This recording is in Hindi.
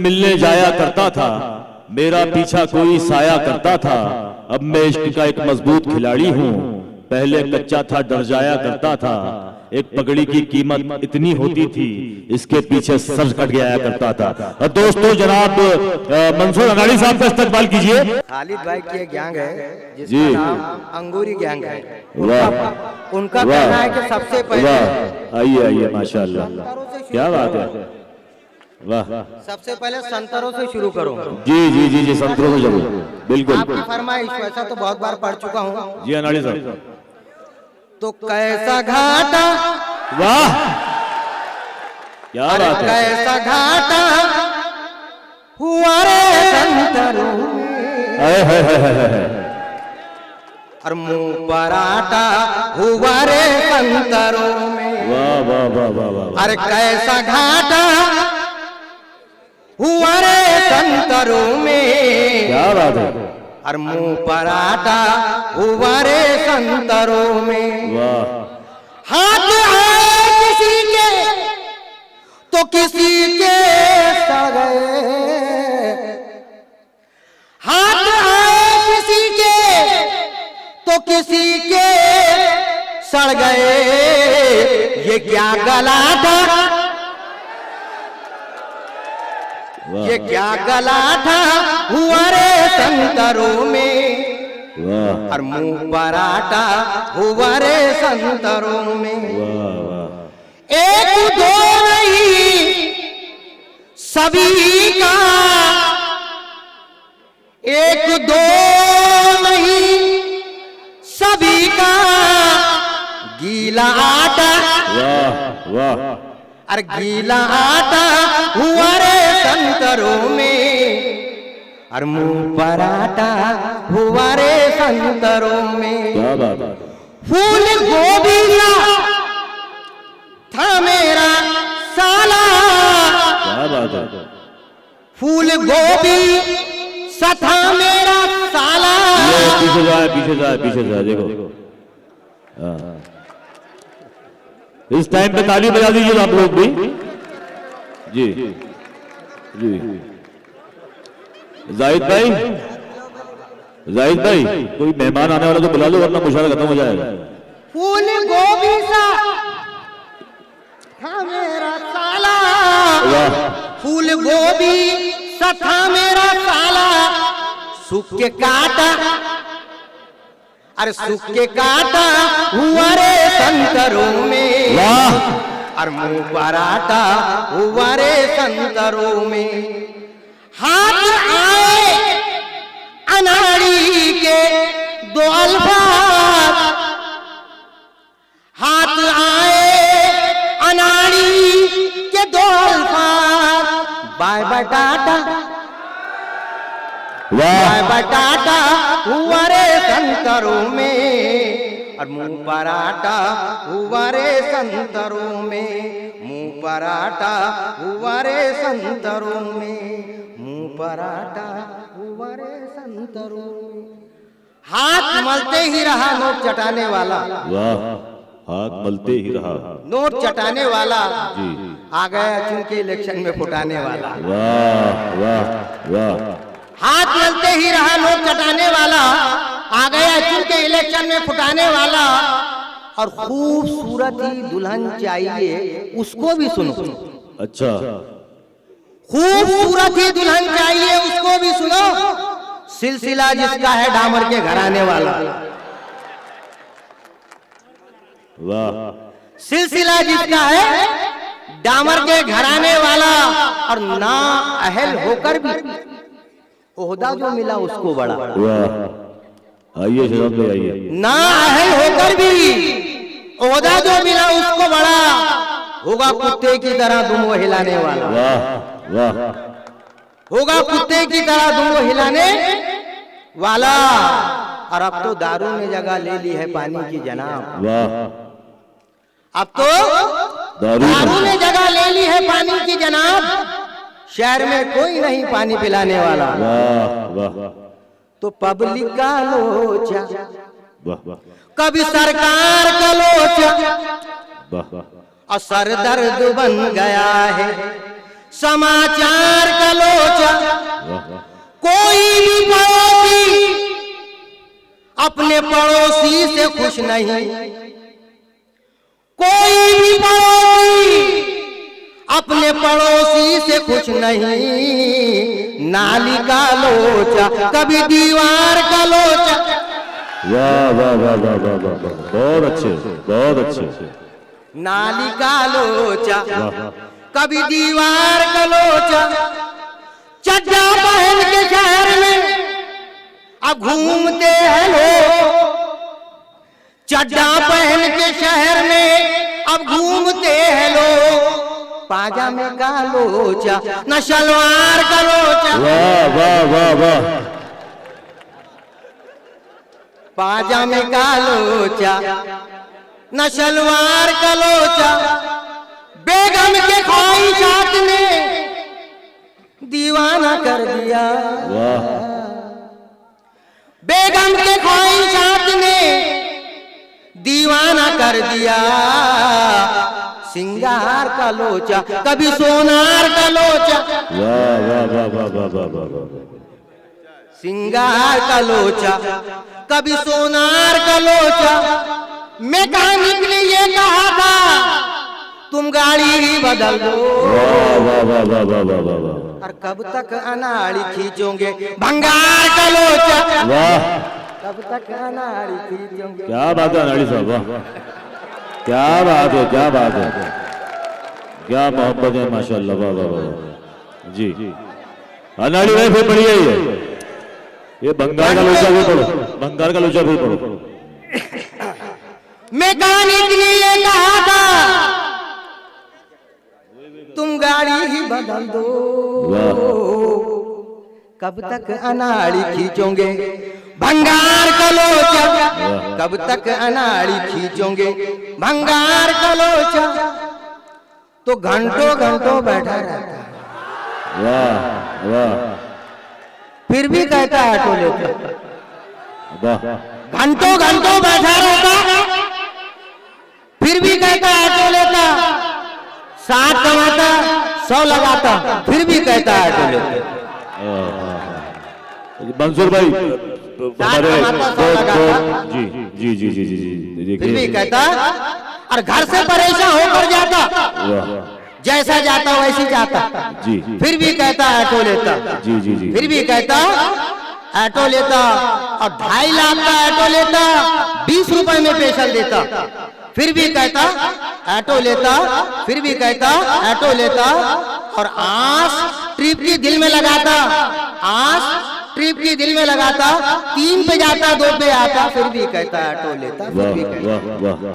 मिलने जाया करता था, मेरा पीछा कोई साया करता था। अब मैं इश्क का एक मजबूत खिलाड़ी हूँ, पहले कच्चा था डर जाया करता था। एक पगड़ी की कीमत इतनी होती थी, इसके पीछे सर कट गया करता था। और दोस्तों जनाब मंसूर अनाड़ी साहब का इस्तकबाल कीजिए। खालिद भाई की एक गैंग है जी। जिसका नाम अंगूरी गैंग है। उनका वाह। कहना है कि सबसे पहले आइए आइए, माशाल्लाह, क्या बात है, वाह। सबसे पहले संतरों से शुरू करो। जी जी जी जी, संतरों से जरूर, बिल्कुल। आपकी फरमाइश, वैसा तो बहुत बार पढ़ चुका हूँ। जी अनाड़ी साहब। तो कैसा घाटा, वाह क्या अरे बात है, कैसा घाटा हुआ रे संतरों में, हाय हाय हाय हाय हाय। और मुंह पराठा हुआ रे संतरों में। वाह वाह वाह वाह वाह। अरे कैसा घाटा हुआ रे संतरों में, क्या बात है, और मुंह पराठा हुआ रे संतरों में। वाह। हाथ आए किसी के तो किसी के सड़ गए, हाथ आए किसी के तो किसी के सड़ गए। ये क्या गला था, ये क्या गला था हुआ रे संतरों में, वाह और मुंह पराठा हुआ रे संतरों में। वाह वाह। एक दो नहीं सभी का, एक दो नहीं सभी का गीला आटा, वाह वाह। और गीला आटा हुआ रे संतरों में, और मुंह पराठा हुआ रे संतरों में। क्या बात है, फूल गोभी था मेरा साला, क्या बात है। फूल गोभी सा था मेरा साला। ये पीछे जाए पीछे जाए पीछे जाए, देखो। हाँ। इस टाइम पे ताली बजा दीजिए आप लोग भी। जी जी। जाहिद भाई, जाहिद भाई, कोई मेहमान आने वाला तो बुला लो, वरना मुशायरा खत्म हो जाएगा। फूल गोभी सा था मेरा साला, वाह फूल गोभी सा था मेरा साला। सूख के काटा, अरे सूख के काटा हुआ रे संतरों में, वाह। और मुंह पराठा हुआ रे संतरों में। हाथ आए अनाड़ी के दो अल्फाज, हाथ आए अनाड़ी के दो अल्फाज। बाय बटाटा, बाय बटाटा हुआ रे संतरों में, और मुंह पराठा हुआ रे संतरों में। मुंह पराठा हुआ रे संतरों में, मुंह पराठा हुआ रे संतरों में। हाथ मलते ही रहा नोट चटाने वाला, वाह, हाथ मलते ही रहा नोट चटाने वाला। जी। आ गया चुनके इलेक्शन में फुटाने वाला। वाह वाह वाह। हाथ मलते ही रहा नोट चटाने वाला, आ गया चुनके इलेक्शन में फुटाने वाला। और खूबसूरत ही दुल्हन चाहिए उसको भी सुनो। अच्छा, खूबसूरत ही दुल्हन चाहिए उसको भी सुनो। सिलसिला जिसका है डामर के घराने वाला, वाह। सिलसिला जिसका है डामर के घराने वाला। और ना अहल होकर भी ओहदा जो मिला उसको बड़ा। वाह, आइए शराब ले आइए। ना अहल होकर भी ओहदा जो मिला उसको बड़ा, होगा कुत्ते की तरह दुम वो हिलाने वाला। वाह वाह। होगा कुत्ते की तरह दुम वो हिलाने वाला। और अब तो दारू ने जगह ले ली है पानी की जनाब। वाह, अब तो दारू ने जगह ले ली है पानी की जनाब। शहर में कोई नहीं पानी पिलाने वाला। वाह वाह तो पब्लिक का लोचा, वाह वाह कभी सरकार का लोचा, वाह। और सर दर्द बन गया है समाचार का लोचा। अपने पड़ोसी से खुश नहीं, कोई भी पड़ोसी अपने पड़ोसी से खुश नहीं। नाली का लोचा कभी दीवार का लोचा। वाह वाह वाह वाह वाह वाह वाह, बहुत अच्छे, बहुत अच्छे। नाली का लोचा कभी दीवार का लोचा। चड्डा पहन के शहर में अब घूमते हैं लोग, चड्डा पहन के शहर में अब घूमते हैं लोग। पाजामे का लोचा न सलवार का लोचा। वाह वाह वाह वाह, पाजामे का लोचा न सलवार का लोचा। बेगम के ख्वाहिशात ने दीवाना कर दिया, वाह बेगम के ख्वाहिशात ने दीवाना कर दिया। सिंगार का लोचा कभी सोनार का लोचा। वाह वाह वाह वाह वाह वाह वाह वाह, सिंगार का लोचा कभी सोनार का लोचा। मैकेनिक ने ये कहा था तुम गाड़ी ही बदल दो। वाह वाह वाह वाह वाह वाह वाह वाह, और कब तक अनाड़ी खींचोगे भंगार का लोचा। वाह कब तक अनाड़ी खींचोगे। क्या बात है अनाड़ी साहब, वाह क्या बात है, क्या बात है, क्या मोहब्बत है माशाल्लाह, वाह वाह वाह जी। अनाड़ी भाई फिर बढ़िया ही है, ये बंगाल का लोचा भी पढ़ो, बंगाल का लोचा भी पढ़ो। मैकेनिक ने ये कहा था तुम गाड़ी ही बदल दो। कब तक अनाड़ी खींचोगे भंगार का लोचा। कब तक अनाड़ी खींचोगे भंगार का लोचा। तो घंटों घंटों बैठा रहता, वाह वाह, फिर भी कहता है ऑटो लेते। वाह घंटों घंटों बैठा रहता, फिर भी कहता है ऑटो लेता। 60 कमाता 100 लगाता, फिर भी कहता है ऑटो लेते। मंसूर भाई हमारे जी जी जी जी जी जी, फिर भी कहता और घर से परेशान होकर जाता, जैसा जाता वैसे जाता जी, फिर भी कहता ऑटो लेता। जी जी जी, फिर भी कहता ऑटो लेता और 2.5 लाख का ऑटो लेता, 20 रुपए में पेशल देता। फिर भी कहता ऑटो लेता, फिर भी कहता ऑटो लेता। और आस ट्रिप की दिल में लगाता, आस ट्रिप की दिल में लगाता। 3 पे जाता 2 पे आता, फिर भी कहता ऑटो लेता, फिर भी कहता। वाह वाह वाह,